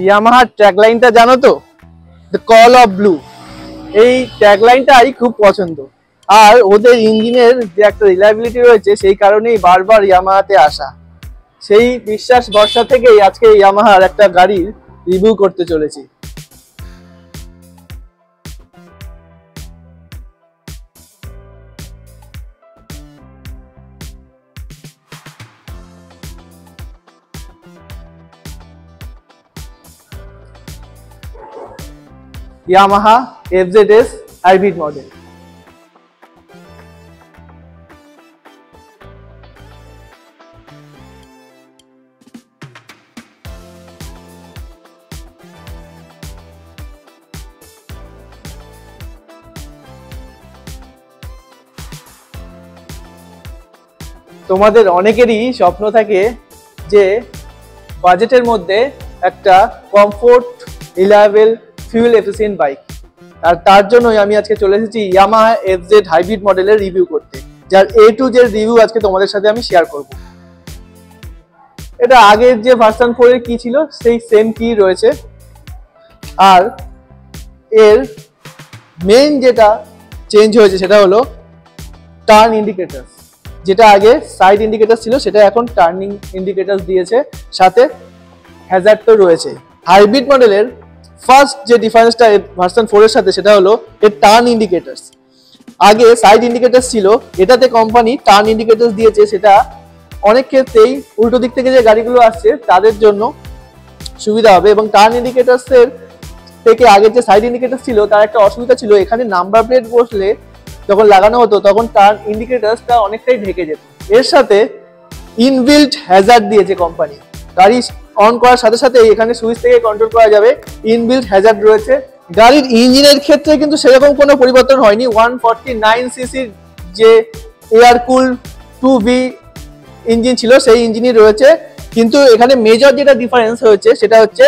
ইয়ামাহার ট্যাগলাইনটা জানো তো, the call of blue. এই ট্যাগলাইনটাই খুব পছন্দ, আর ওদের ইঞ্জিনের যে একটা রিলায়েবিলিটি রয়েছে সেই কারণেই বারবার ইয়ামাহাতে আসা। সেই বিশ্বাস ভরসা থেকেই আজকে ইয়ামাহার একটা গাড়ির রিভিউ করতে চলেছি। Yamaha FZS hybrid model. তোমাদের অনেকেরই স্বপ্ন থাকে যে বাজেটের মধ্যে একটা comfort, reliable, fuel efficient bike, আর তার জন্যই আমি আজকে চলে এসেছি ইয়ামাহা FZ হাইব্রিড মডেলের রিভিউ করতে, যার A to Z রিভিউ আজকে তোমাদের সাথে আমি শেয়ার করব। এটা আগের যে ভার্সন 4 এর কি ছিল সেই সেম কি রয়েছে, আর এর মেইন যেটা চেঞ্জ হয়েছে সেটা হলো টার্ন ইন্ডিকেটর। যেটা আগে সাইড ইন্ডিকেটর ছিল সেটা এখন টার্নিং ইন্ডিকেটর দিয়েছে, সাথে হ্যাজার্ড তো রয়েছে। হাইব্রিড মডেলের ফার্স্ট যে ডিফারেন্সটা ভার্সন 4 এর সাথে সেটা হলো এর টার্ন ইন্ডিকেটরস। আগে সাইড ইন্ডিকেটরস ছিল, এটাতে কোম্পানি টার্ন ইন্ডিকেটরস দিয়েছে। সেটা অনেক ক্ষেত্রেই উল্টো দিক থেকে যে গাড়িগুলো আসছে তাদের জন্য সুবিধা হবে। এবং টার্ন ইন্ডিকেটরস এর থেকে আগের যে সাইড ইন্ডিকেটরস ছিল তার একটা অসুবিধা ছিল, এখানে নাম্বার প্লেট বসলে যখন লাগানো হতো তখন টার্ন ইন্ডিকেটরসটা অনেকটাই ঢেকে যেত। এর সাথে ইনবিল্ট হ্যাজার্ড দিয়েছে কোম্পানি। গাড়ি অন করার সাথে সাথে এখানে সুইচ থেকে কন্ট্রোল করা যাবে, ইনবিল্ট হ্যাজার্ড রয়েছে। গাড়ির ইঞ্জিনের ক্ষেত্রে কিন্তু সেরকম কোনো পরিবর্তন হয়নি। 149 সিসির যে এয়ার কুল 2V ইঞ্জিন ছিল সেই ইঞ্জিনই রয়েছে, কিন্তু এখানে মেজর যেটা ডিফারেন্স হয়েছে সেটা হচ্ছে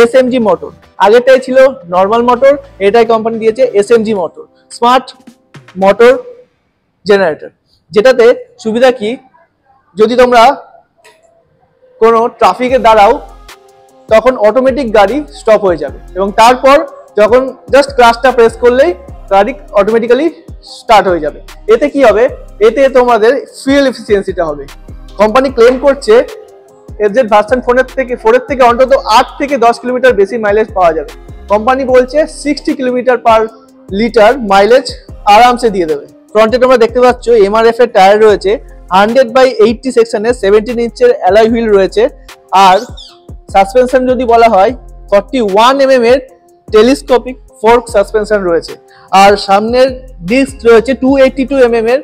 SMG মোটর। আগেরটাই ছিল নর্মাল মোটর, এটাই কোম্পানি দিয়েছে SMG motor, smart motor generator. যেটাতে সুবিধা কি, যদি তোমরা কোনো ট্রাফিকে দাঁড়াও তখন অটোমেটিক গাড়ি স্টপ হয়ে যাবে, এবং তারপর যখন জাস্ট ক্লাচটা প্রেস করলেই গাড়ি অটোমেটিক্যালি স্টার্ট হয়ে যাবে। এতে কি হবে, এতে তোমাদের ফুয়েল এফিসিয়েন্সিটা হবে। কোম্পানি ক্লেম করছে FZ ভার্সন 4 এর থেকে অন্তত 8 থেকে 10 কিলোমিটার বেশি মাইলেজ পাওয়া যাবে। কোম্পানি বলছে 60 কিলোমিটার পার লিটার মাইলেজ আরামসে দিয়ে দেবে। ফ্রন্টে তোমরা দেখতে পাচ্ছ MRF এর টায়ার রয়েছে, 100/80 সেকশনের 17 ইঞ্চের অ্যালয় হুইল রয়েছে। আর সাসপেনশন যদি বলা হয় 41 mm এর টেলিস্কোপিক ফোর্ক সাসপেনশন রয়েছে। আর সামনের ডিস্ক রয়েছে 282 mm এর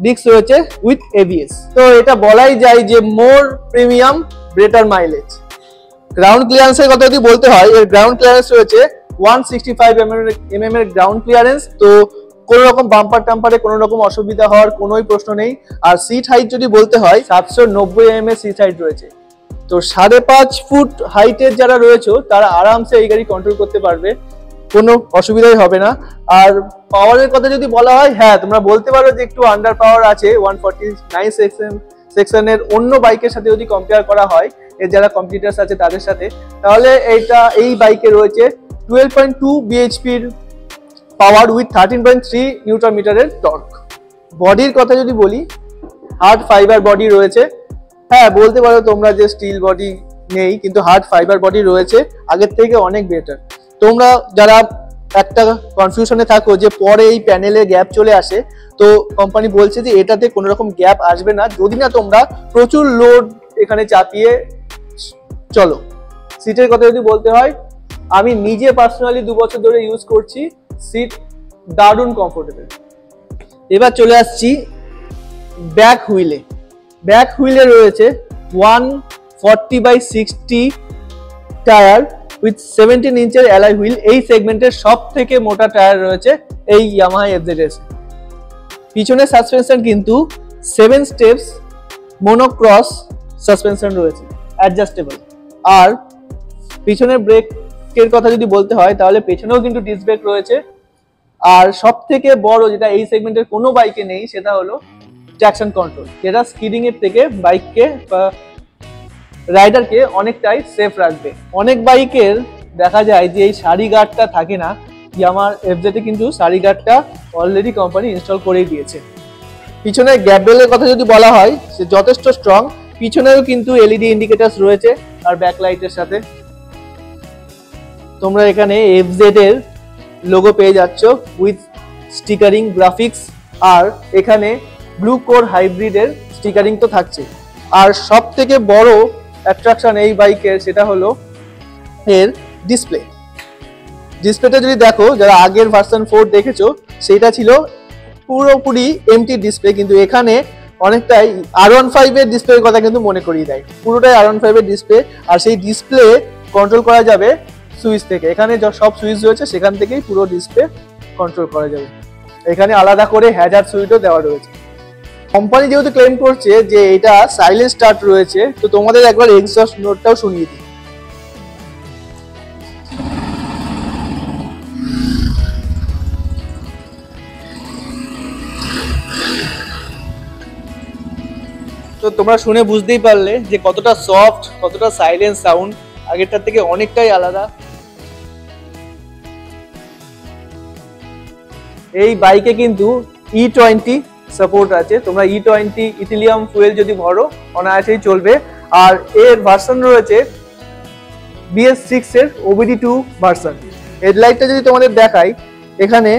ডিস্ক রয়েছে উইথ ABS। তো এটা বলাই যায় যে মোর প্রিমিয়াম, বেটার মাইলেজ। গ্রাউন্ড ক্লিয়ারেন্সের কথা যদি বলতে হয়, এর গ্রাউন্ড ক্লিয়ারেন্স রয়েছে 165 mm এর গ্রাউন্ড ক্লিয়ারেন্স। তো কোনো রকম বাম্পার টাম্পারে কোনো রকম অসুবিধা হওয়ার কোনোই প্রশ্ন নেই। আর সিট হাইট যদি বলতে হয় 790 mm এর সিট হাইট রয়েছে। তো 5.5 ফুট হাইটের যারা রয়েছে তারা আরামসে এই গাড়ি কন্ট্রোল করতে পারবে, কোনো অসুবিধাই হবে না। আর পাওয়ারের কথা যদি বলা হয়, হ্যাঁ তোমরা বলতে পারো যে একটু আন্ডার পাওয়ার আছে 149 সেকশনের অন্য বাইকের সাথে যদি কম্পেয়ার করা হয়, এর যারা কম্পিটিটরস আছে তাদের সাথে, তাহলে এই বাইকে রয়েছে 12.2 bhp এর পাওয়ার উইথ 13.3 নিউটন মিটারের টর্ক। বডির কথা যদি বলি, হার্ড ফাইবার বডি রয়েছে। হ্যাঁ বলতে পারো তোমরা যে স্টিল বডি নেই, কিন্তু হার্ড ফাইবার বডি রয়েছে, আগের থেকে অনেক বেটার। তোমরা যারা একটা কনফিউশনে থাকো যে পরে এই প্যানেলে গ্যাপ চলে আসে, তো কোম্পানি বলছে যে এটাতে কোনো রকম গ্যাপ আসবে না যদি না তোমরা প্রচুর লোড এখানে চাপিয়ে চলো। সিটের কথা যদি বলতে হয়, আমি নিজে পার্সোনালি 2 বছর ধরে ইউজ করছি, সিট দারুণ কমফোর্টেবল। এবার চলে আসছি ব্যাক হুইলে। ব্যাক হুইলে রয়েছে 140/60 টায়ার উইথ 17 ইঞ্চের অ্যালয় হুইল। এই সেগমেন্টের সব থেকে মোটা টায়ার রয়েছে এই ইয়ামাহা FZS। পিছনের সাসপেনশন কিন্তু 7 স্টেপস মোনোক্রস সাসপেনশন রয়েছে, অ্যাডজাস্টেবল। আর পিছনের ব্রেকের কথা যদি বলতে হয় তাহলে পেছনেও কিন্তু ডিস্ক ব্রেক রয়েছে। আর সব থেকে বড় যেটা এই সেগমেন্টের কোনো বাইকে নেই সেটা হলো ট্র্যাকশন কন্ট্রোল, যেটা স্কিডিং এর থেকে বাইককে রাইডারকে অনেকটাই সেফ রাখবে। অনেক বাইকের দেখা যায় যে এই সারি গার্ডটা থাকে না, ইয়ামার এফজেডে কিন্তু সারি গার্ডটা অলরেডি কোম্পানি ইনস্টল করেই দিয়েছে। পিছনের গ্যাপ বেলের কথা যদি বলা হয়, সে যথেষ্ট স্ট্রং। পিছনেও কিন্তু এলইডি ইন্ডিকেটরস রয়েছে আর ব্যাকলাইটের সাথে। তোমরা এখানে এফজেড এর লোগো পেয়ে যাচ্ছ উইথ স্টিকারিং গ্রাফিক্স, আর এখানে ব্লু কোর হাইব্রিডের স্টিকারিং তো থাকছে। আর সব থেকে বড় অ্যাট্রাকশন এই বাইকের সেটা হলো এর ডিসপ্লেটা যদি দেখো, যারা আগের ভার্সন 4 দেখেছো সেটা ছিল পুরোপুরি এমটি ডিসপ্লে, কিন্তু এখানে অনেকটাই R15 এর ডিসপ্লের কথা কিন্তু মনে করিয়ে দেয়। পুরোটাই R15 এর ডিসপ্লে, আর সেই ডিসপ্লে কন্ট্রোল করা যাবে সুইচ থেকে। এখানে সব সুইচ রয়েছে, সেখান থেকেই পুরো ডিসপ্লে কন্ট্রোল করা যাবে। এখানে আলাদা করে হ্যাজার্ড সুইচও দেওয়া রয়েছে। কোম্পানি যেহেতু ক্লেম করছে যে এটা সাইলেন্ট স্টার্ট রয়েছে, তো তোমাদের একবার এক্সস্ট নোটটাও শুনিয়ে দিই। তো তোমরা শুনে বুঝতেই পারলে যে কতটা সফট, কতটা সাইলেন্ট সাউন্ড, আগেরটার থেকে অনেকটাই আলাদা। এই বাইকে কিন্তু E20 সাপোর্ট আছে। তোমরা E20 ইথিলিয়াম ফুয়েল যদি ভরো অনায়াসেই চলবে। আর এর ভার্সন রয়েছে BS6 এর OBD2 ভার্সন। হেডলাইটটা যদি তোমাদের দেখাই, এখানে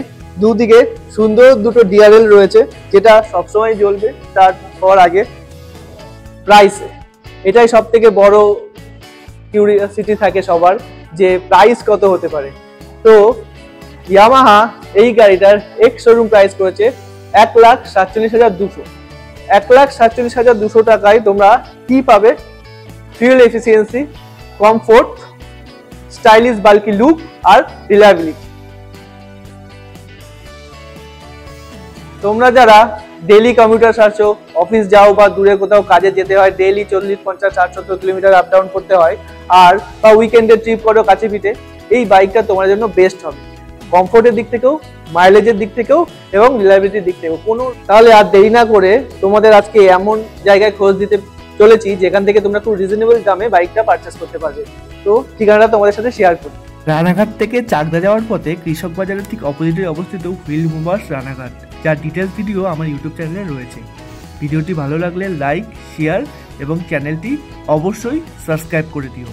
দুদিকে সুন্দর দুটো ডিআরএল রয়েছে, যেটা সবসময় জ্বলবে স্টার্ট হওয়ার আগে। প্রাইসে এটাই সব থেকে বড় কিউরিওসিটি থাকে সবার, যে প্রাইস কত হতে পারে। তো ইয়ামাহা এই গাড়িটার এক্স শোরুম প্রাইস করেছে 1,47,200। 1,47,200 টাকায় তোমরা কি পাবে? Fuel efficiency, comfort, stylish bulky look আর রিলায়েবিলিটি। তোমরা যারা ডেইলি কমিউটার আছো, অফিস যাও বা দূরে কোথাও কাজে যেতে হয়, ডেইলি 40, 50, 60, 70 কিলোমিটার আপ ডাউন করতে হয়, আর বা উইকেন্ডে ট্রিপ করো কাছে পিঠে, এই বাইকটা তোমার জন্য বেস্ট হবে। কমফোর্টের দিক থেকেও, মাইলেজের দিক থেকেও এবং রিলায়েবিলিটির দিক থেকেও। তাহলে আর দেরি না করে তোমাদের আজকে এমন জায়গায় খোঁজ দিতে চলেছি যেখান থেকে তোমরা খুব রিজনেবল দামে বাইকটা পারচেস করতে পারবে। তো ঠিকানাটা তোমাদের সাথে শেয়ার করি। রানাঘাট থেকে চাকদা যাওয়ার পথে কৃষক বাজারের ঠিক অপোজিটে অবস্থিত হুইল মুভার্স রানাঘাট, যার ডিটেলস ভিডিও আমার ইউটিউব চ্যানেলে রয়েছে। ভিডিওটি ভালো লাগলে লাইক, শেয়ার এবং চ্যানেলটি অবশ্যই সাবস্ক্রাইব করে দিও।